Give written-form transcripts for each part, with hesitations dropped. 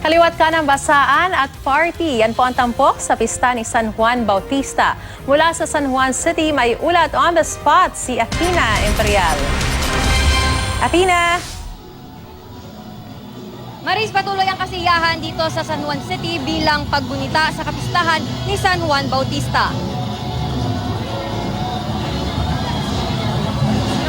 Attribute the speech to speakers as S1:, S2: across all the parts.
S1: Kaliwat ka ng basaan at party. Yan po ang tampok sa pista ni San Juan Bautista. Mula sa San Juan City, may ulat on the spot si Athena Imperial. Athena!
S2: Maris, patuloy ang kasiyahan dito sa San Juan City bilang paggunita sa kapistahan ni San Juan Bautista.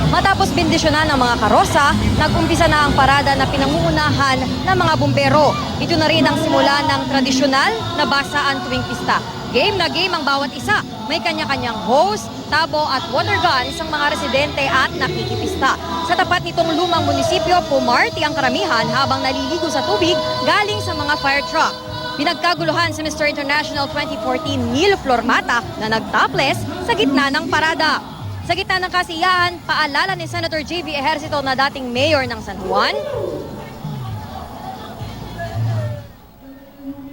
S2: Matapos bendisyonan ng mga karosa, nag-umpisa na ang parada na pinangungunahan ng mga bumbero. Ito na rin ang simula ng tradisyonal na basaan tuwing pista. Game na game ang bawat isa. May kanya-kanyang hose, tabo at water guns ang mga residente at nakikipista. Sa tapat nitong lumang munisipyo, pumarty ang karamihan habang naliligo sa tubig galing sa mga fire truck. Pinagkaguluhan si Mr. International 2014 Neil Flormata na nag-topless sa gitna ng parada. Sa gitna ng kasiyahan, paalala ni Senator J.V. Ejercito na dating mayor ng San Juan.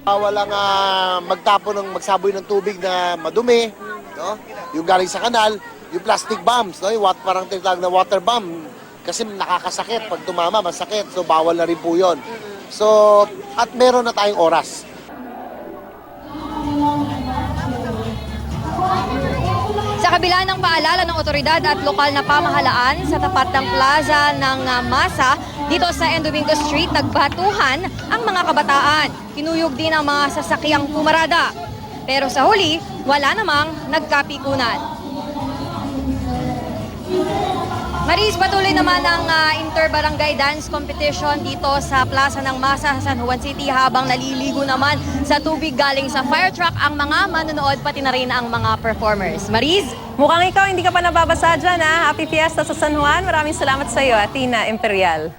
S3: Walang magsaboy ng tubig na madumi, no? Yung galing sa kanal, yung plastic bombs, no? Yung parang tinatawag na water bomb. Kasi nakakasakit, pag tumama, masakit. So bawal na rin po yun. So, at meron na tayong oras.
S2: Sa kabila ng paalala ng otoridad at lokal na pamahalaan sa tapat ng plaza ng Masa, dito sa N. Domingo Street, nagbatuhan ang mga kabataan. Kinuyog din ang mga sasakyang pumarada. Pero sa huli, wala namang nagkapikunan. Maris, patuloy naman ang inter-barangay dance competition dito sa plaza ng Masa sa San Juan City habang naliligo naman sa tubig galing sa fire truck ang mga manonood pati na rin ang mga performers. Maris?
S1: Mukhang ikaw hindi ka pa nababasa dyan, ha? Happy Fiesta sa San Juan. Maraming salamat sa iyo, Athena Imperial.